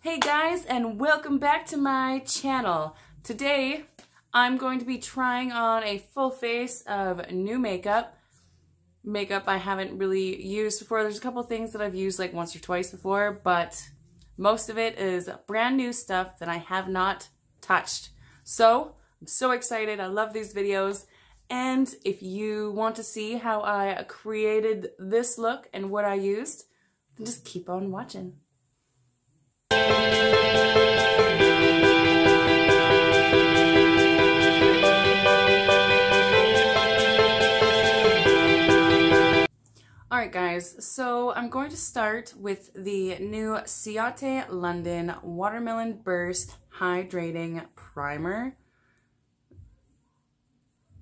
Hey guys, and welcome back to my channel. Today I'm going to be trying on a full face of new makeup I haven't really used before. There's a couple things that I've used like once or twice before, but most of it is brand new stuff that I have not touched. So I'm so excited. I love these videos. And if you want to see how I created this look and what I used, then just keep on watching. Alright guys, so I'm going to start with the new Ciate London Watermelon Burst Hydrating Primer.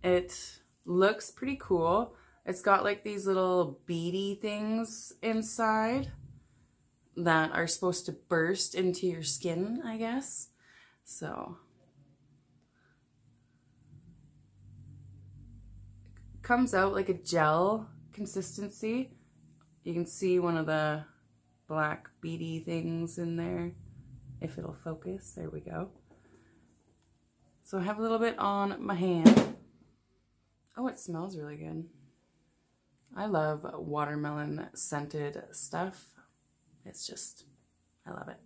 It looks pretty cool. It's got like these little beady things inside that are supposed to burst into your skin, I guess. So it comes out like a gel consistency. You can see one of the black beady things in there, if it'll focus. There we go. So I have a little bit on my hand. Oh, it smells really good. I love watermelon scented stuff. It's just, I love it.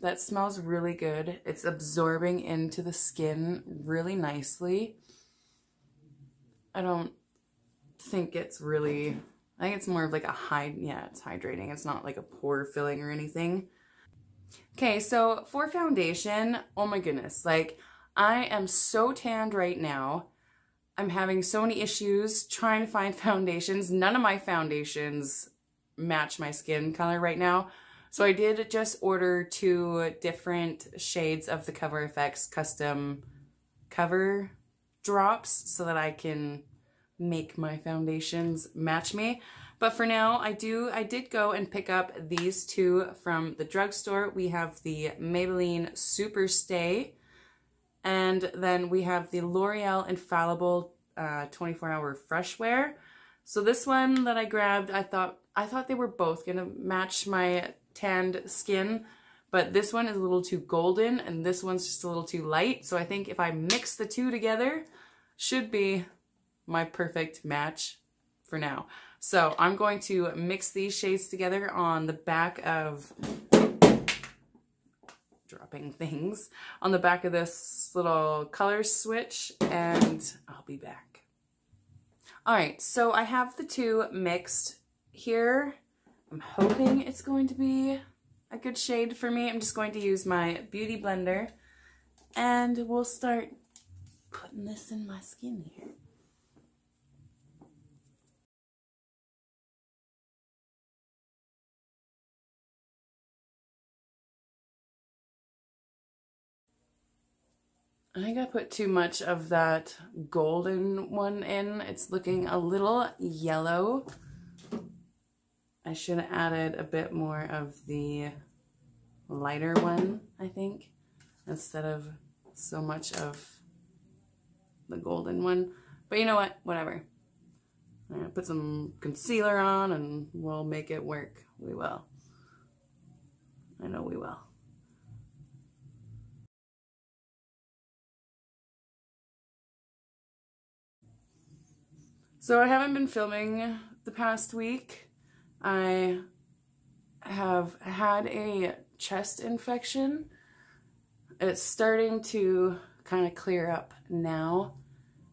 That smells really good. It's absorbing into the skin really nicely. I don't think it's really, I think it's more of like a it's hydrating. It's not like a pore filling or anything. Okay, so for foundation, oh my goodness, like I am so tanned right now. I'm having so many issues trying to find foundations. None of my foundations match my skin color right now. So I did just order 2 different shades of the Cover FX custom cover drops so that I can make my foundations match me. But for now, I did go and pick up these 2 from the drugstore. We have the Maybelline Super Stay, and then we have the L'Oreal Infallible 24-hour Fresh Wear. So this one that I grabbed, I thought they were both gonna match my tanned skin, but this one is a little too golden and this one's just a little too light. So I think if I mix the 2 together, should be my perfect match for now. So I'm going to mix these shades together on the back of, dropping things, on the back of this little color switch, and I'll be back. All right, so I have the 2 mixed here. I'm hoping it's going to be a good shade for me. I'm just going to use my beauty blender and we'll start putting this in my skin here. I think I put too much of that golden one in. It's looking a little yellow. I should have added a bit more of the lighter one, I think, instead of so much of the golden one. But you know what? Whatever. I'm gonna put some concealer on and we'll make it work. We will. I know we will. So I haven't been filming the past week. I have had a chest infection. It's starting to kind of clear up now,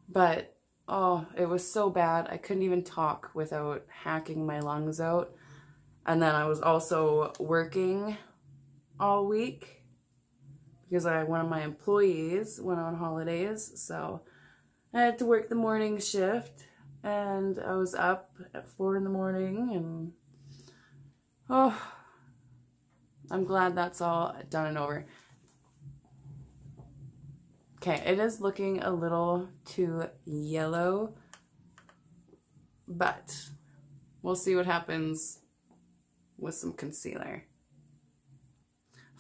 but oh, it was so bad. I couldn't even talk without hacking my lungs out. And then I was also working all week because one of my employees went on holidays, so I had to work the morning shift. And I was up at 4 in the morning, and oh, I'm glad that's all done and over. Okay, it is looking a little too yellow, but we'll see what happens with some concealer.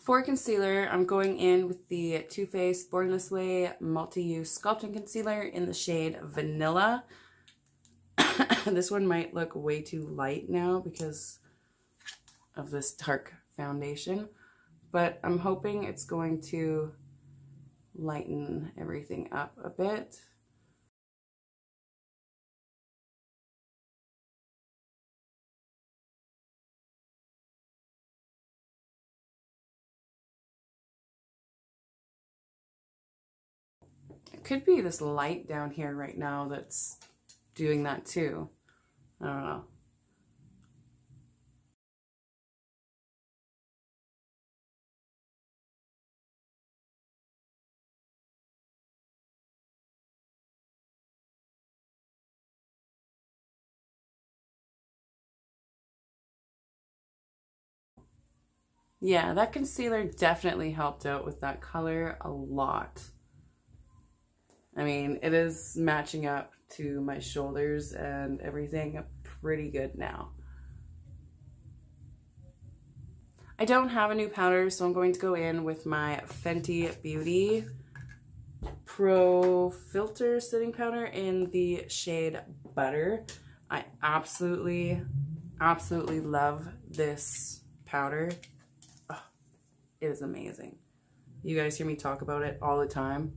For concealer, I'm going in with the Too Faced Born This Way Multi-Use Sculpting Concealer in the shade Vanilla. This one might look way too light now because of this dark foundation, but I'm hoping it's going to lighten everything up a bit. It could be this light down here right now that's doing that too. I don't know. Yeah, that concealer definitely helped out with that color a lot. I mean, it is matching up to my shoulders and everything pretty good now. I don't have a new powder, so I'm going to go in with my Fenty Beauty Pro Filter Setting Powder in the shade Butter. I absolutely love this powder. Oh, it is amazing. You guys hear me talk about it all the time.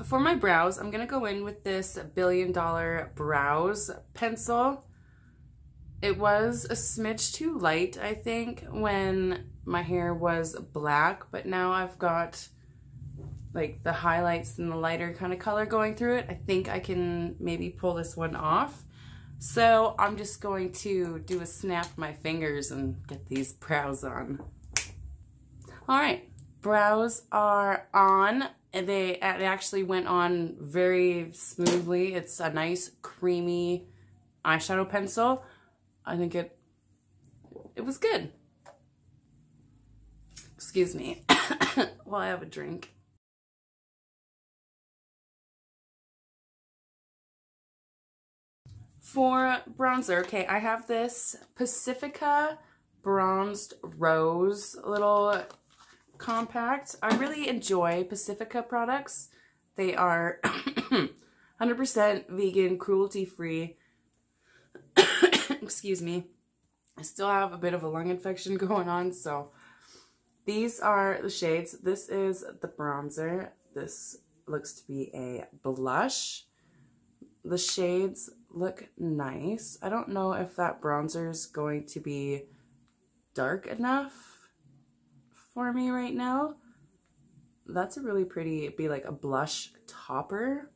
For my brows, I'm going to go in with this Billion Dollar Brows Pencil. It was a smidge too light, I think, when my hair was black, but now I've got like the highlights and the lighter kind of color going through it. I think I can maybe pull this one off. So I'm just going to do a snap of my fingers and get these brows on. All right, brows are on. It actually went on very smoothly. It's a nice creamy eyeshadow pencil. I think it was good. Excuse me while I have a drink. For bronzer, okay, I have this Pacifica Bronzed Rose little compact. I really enjoy Pacifica products. They are 100% vegan, cruelty-free. Excuse me. I still have a bit of a lung infection going on, so these are the shades. This is the bronzer. This looks to be a blush. The shades look nice. I don't know if that bronzer is going to be dark enough for me right now. That's a really pretty, it'd be like a blush topper.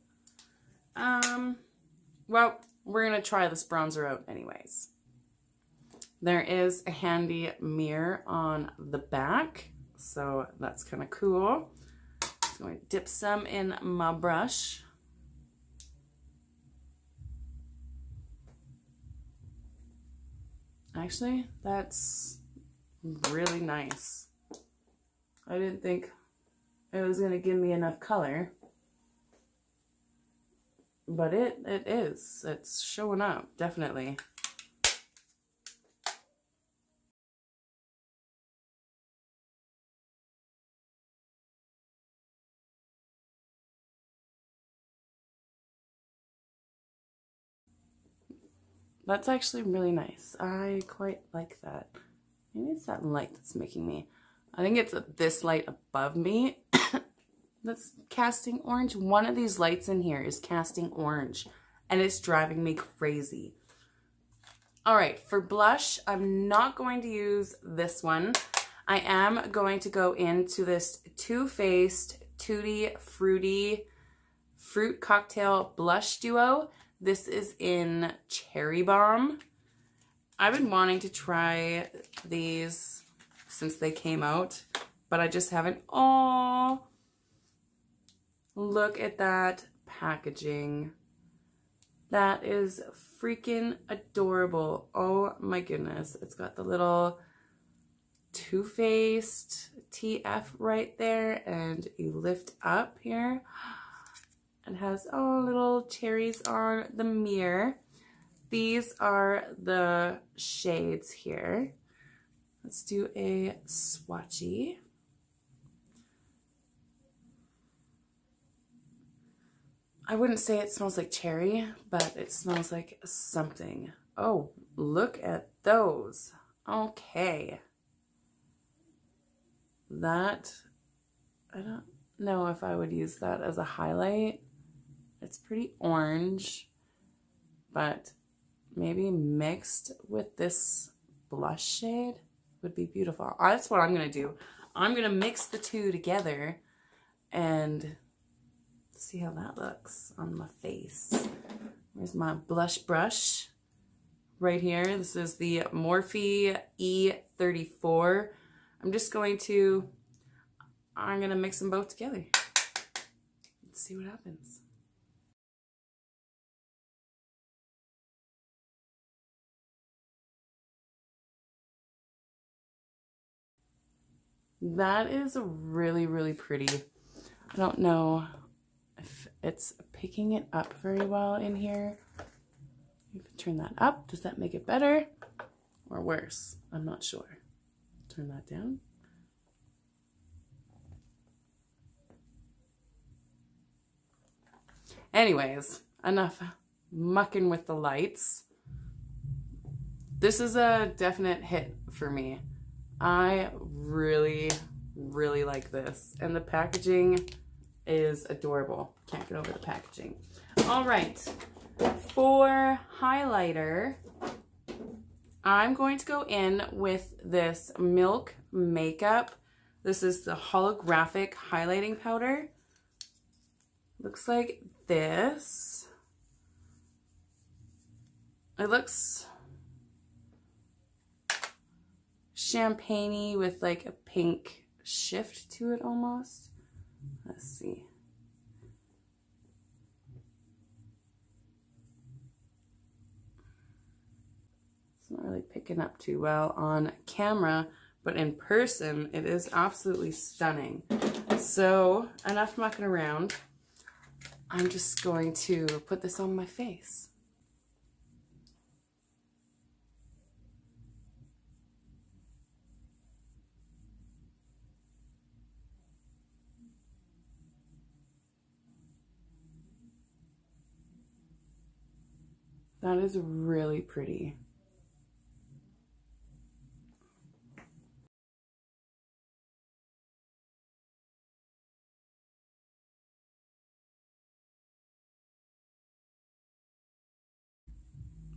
Well, we're gonna try this bronzer out anyways. There is a handy mirror on the back, so that's kind of cool. Just going to dip some in my brush. Actually, that's really nice. I didn't think it was going to give me enough color, but it is. It's showing up, definitely. That's actually really nice. I quite like that. Maybe it's that light that's making me... I think it's this light above me that's casting orange. One of these lights in here is casting orange, and it's driving me crazy. All right, for blush, I'm not going to use this one. I am going to go into this Too Faced Tutti Frutti Fruit Cocktail Blush Duo. This is in Cherry Bomb. I've been wanting to try these since they came out, but I just haven't. Oh, look at that packaging. That is freaking adorable. Oh my goodness. It's got the little Too Faced TF right there, and you lift up here. It has, oh, little cherries on the mirror. these are the shades here. Let's do a swatchy. I wouldn't say it smells like cherry, but it smells like something. Oh, look at those. Okay. That, I don't know if I would use that as a highlight. It's pretty orange, but maybe mixed with this blush shade would be beautiful. That's what I'm gonna do. I'm gonna mix the two together and see how that looks on my face. Here's my blush brush right here. This is the Morphe E34. I'm gonna mix them both together. Let's see what happens. That is really, really pretty. I don't know if it's picking it up very well in here. Turn that up. Does that make it better or worse? I'm not sure. Turn that down. Anyways, enough mucking with the lights. This is a definite hit for me. I really, really like this. And the packaging is adorable. Can't get over the packaging. All right. For highlighter, I'm going to go in with this Milk Makeup. This is the holographic highlighting powder. Looks like this. It looks champagne-y with like a pink shift to it almost. Let's see. It's not really picking up too well on camera, but in person it is absolutely stunning. So enough mucking around. I'm just going to put this on my face. That is really pretty.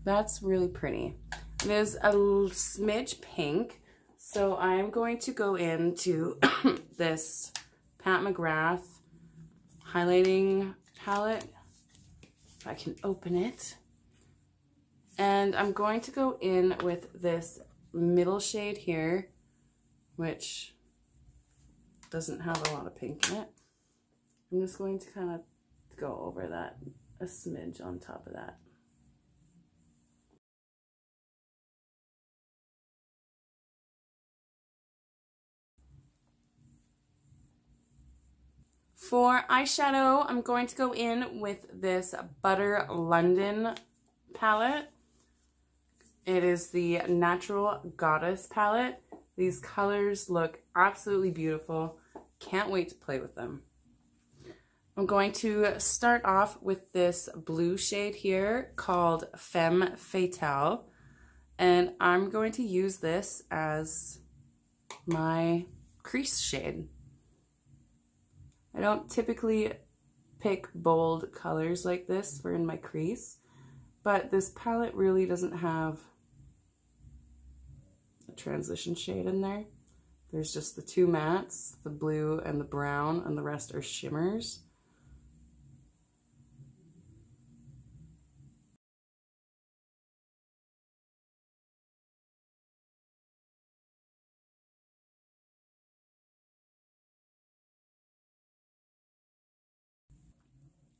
That's really pretty. It is a smidge pink, so I'm going to go into this Pat McGrath highlighting palette. If I can open it. And I'm going to go in with this middle shade here, which doesn't have a lot of pink in it. I'm just going to kind of go over that a smidge on top of that. For eyeshadow, I'm going to go in with this Butter London palette. It is the Natural Goddess palette. These colors look absolutely beautiful. Can't wait to play with them. I'm going to start off with this blue shade here called Femme Fatale. And I'm going to use this as my crease shade. I don't typically pick bold colors like this for in my crease, but this palette really doesn't have a transition shade in there. There's just the two mattes, the blue and the brown, and the rest are shimmers.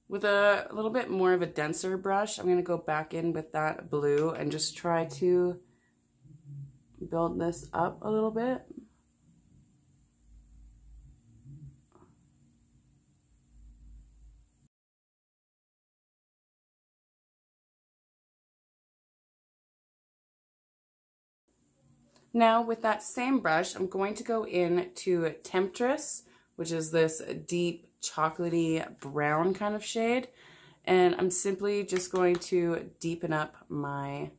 With a little bit more of a denser brush, I'm going to go back in with that blue and just try to build this up a little bit. Now with that same brush, I'm going to go in to Temptress, which is this deep chocolatey brown kind of shade. And I'm simply just going to deepen up my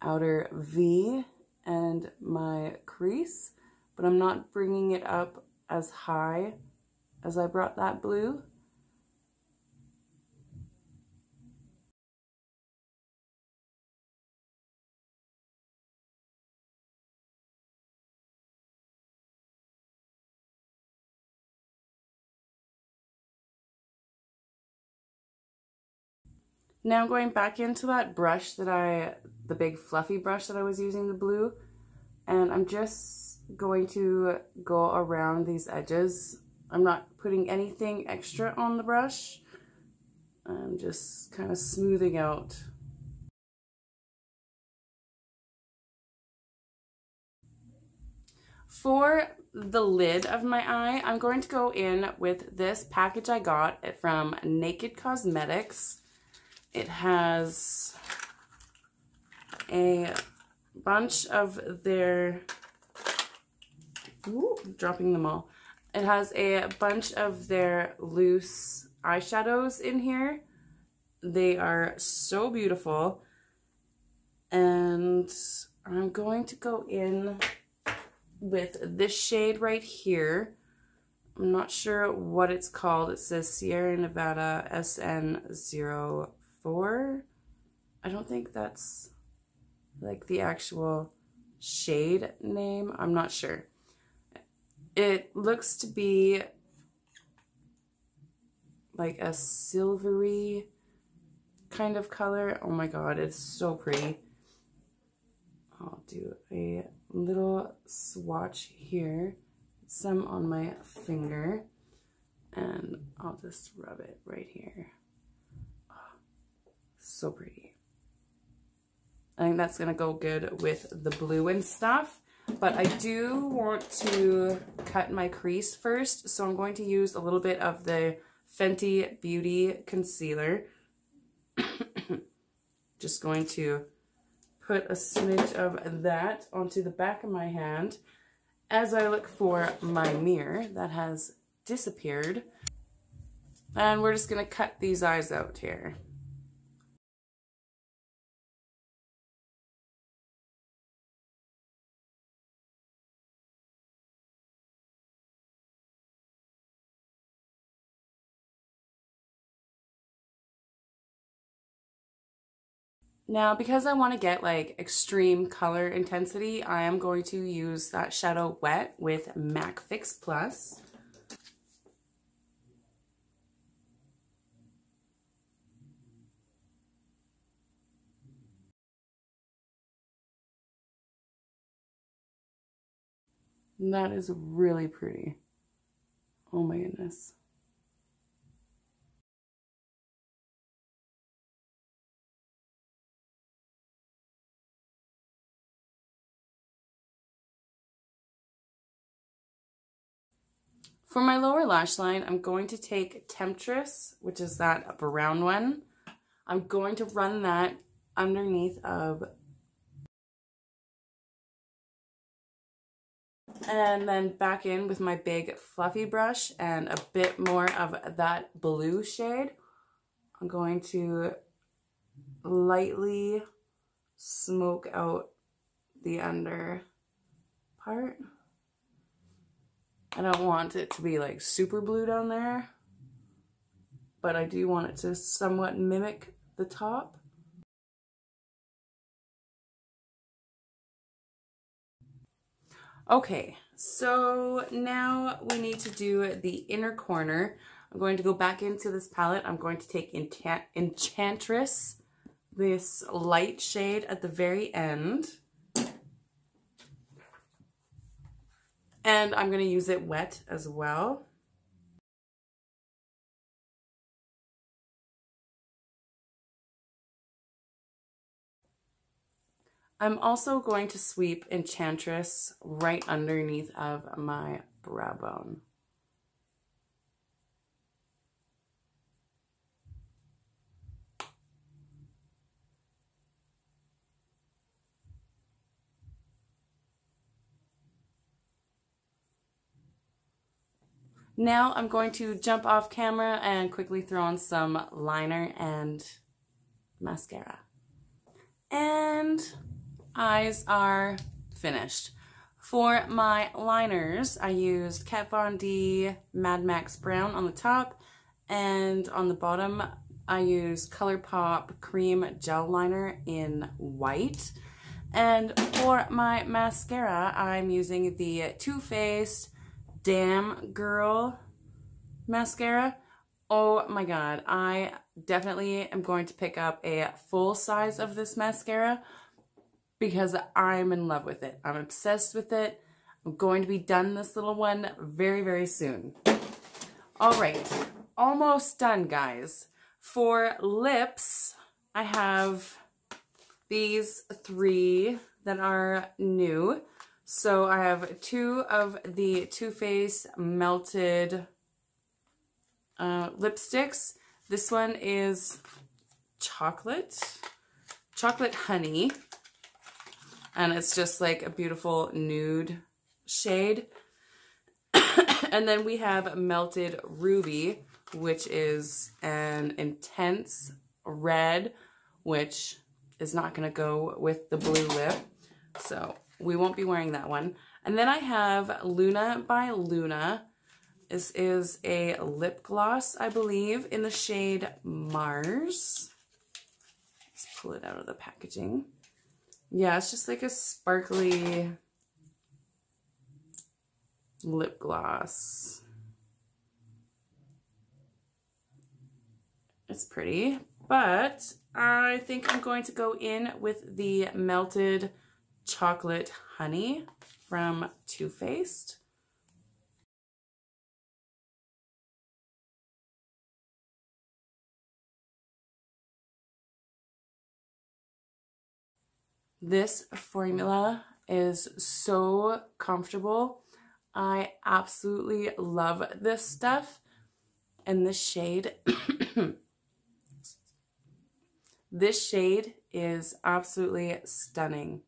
outer V and my crease, but I'm not bringing it up as high as I brought that blue. Now going back into that brush that the big fluffy brush that I was using, the blue, and I'm just going to go around these edges. I'm not putting anything extra on the brush. I'm just kind of smoothing out. For the lid of my eye, I'm going to go in with this package I got from Naked Cosmetics. It has a bunch of their, dropping them all. It has a bunch of their loose eyeshadows in here. They are so beautiful. And I'm going to go in with this shade right here. I'm not sure what it's called. It says Sierra Nevada SN04. I don't think that's like the actual shade name. I'm not sure. It looks to be like a silvery kind of color. Oh my god, it's so pretty. I'll do a little swatch here, some on my finger, and I'll just rub it right here. Oh, so pretty. I think that's gonna go good with the blue and stuff, but I do want to cut my crease first, so I'm going to use a little bit of the Fenty Beauty concealer. Just going to put a smidge of that onto the back of my hand as I look for my mirror that has disappeared. And we're just gonna cut these eyes out here. Now, because I want to get like extreme color intensity, I am going to use that shadow wet with MAC Fix Plus. And that is really pretty. Oh my goodness. For my lower lash line, I'm going to take Temptress, which is that brown one. I'm going to run that underneath of, and then back in with my big fluffy brush and a bit more of that blue shade. I'm going to lightly smoke out the under part. I don't want it to be like super blue down there, but I do want it to somewhat mimic the top. Okay, so now we need to do the inner corner. I'm going to go back into this palette. I'm going to take Enchantress, this light shade at the very end. And I'm going to use it wet as well. I'm also going to sweep Enchantress right underneath of my brow bone. Now I'm going to jump off camera and quickly throw on some liner and mascara. And eyes are finished. For my liners, I used Kat Von D Mad Max Brown on the top, and on the bottom I used ColourPop Cream Gel Liner in white. And for my mascara, I'm using the Too Faced Damn Girl mascara. Oh my god, I definitely am going to pick up a full size of this mascara because I'm in love with it. I'm obsessed with it. I'm going to be done this little one very, very soon. All right, almost done, guys. For lips, I have these 3 that are new. So I have 2 of the Too Faced Melted lipsticks. This one is chocolate honey, and it's just like a beautiful nude shade. And then we have Melted Ruby, which is an intense red, which is not going to go with the blue lip, so we won't be wearing that one. And then I have Luna by Luna. This is a lip gloss, I believe, in the shade Mars. Let's pull it out of the packaging. Yeah, it's just like a sparkly lip gloss. It's pretty, but I think I'm going to go in with the Melted Chocolate Honey from Too Faced. This formula is so comfortable. I absolutely love this stuff. And this shade, this shade is absolutely stunning.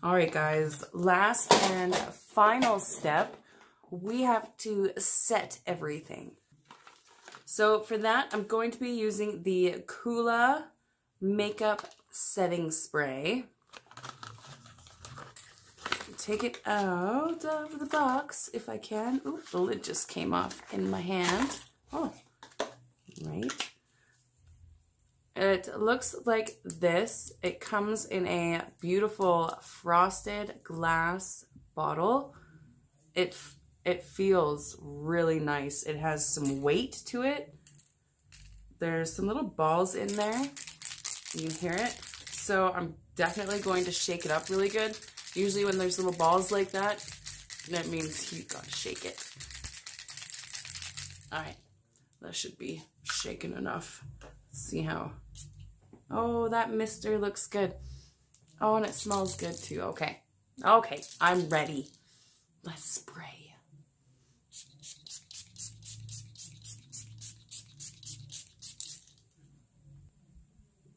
All right, guys, last and final step, we have to set everything. So for that, I'm going to be using the Kula Makeup Setting Spray. Take it out of the box if I can. Ooh, the lid just came off in my hand. Oh, right. It looks like this. It comes in a beautiful frosted glass bottle. It feels really nice. It has some weight to it. There's some little balls in there. You can hear it. So I'm definitely going to shake it up really good. Usually when there's little balls like that, that means you gotta shake it. All right, that should be shaken enough. Let's see how. Oh, that mister looks good. Oh, and it smells good too. Okay, okay, I'm ready. Let's spray.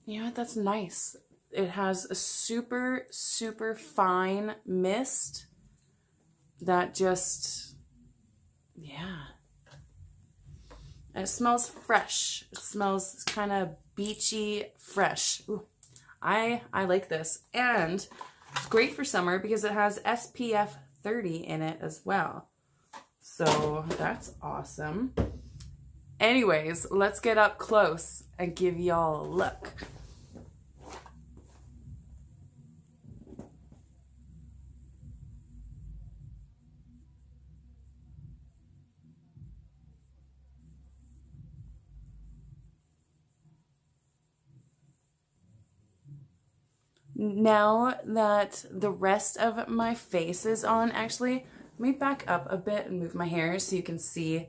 You know what, that's nice. It has a super, super fine mist that just, yeah. And it smells fresh. It smells kind of beachy fresh. Ooh, I like this. And it's great for summer because it has SPF 30 in it as well. So that's awesome. Anyways, let's get up close and give y'all a look. Now that the rest of my face is on, actually, let me back up a bit and move my hair so you can see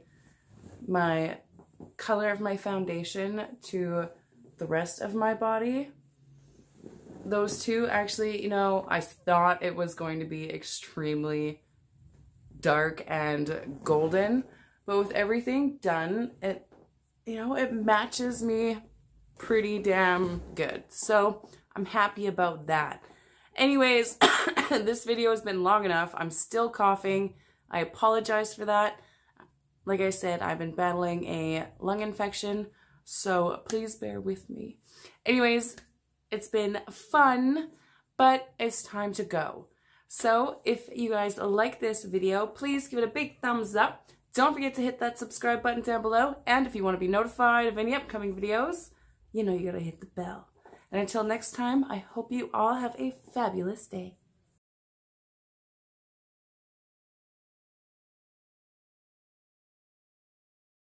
my color of my foundation to the rest of my body. Those two, actually, you know, I thought it was going to be extremely dark and golden, but with everything done, it, you know, it matches me pretty damn good. So I'm happy about that. Anyways, this video has been long enough. I'm still coughing. I apologize for that. like I said, I've been battling a lung infection, so please bear with me. Anyways, it's been fun, but it's time to go. So if you guys like this video, please give it a big thumbs up. Don't forget to hit that subscribe button down below. And if you want to be notified of any upcoming videos, you know you gotta hit the bell. And until next time, I hope you all have a fabulous day.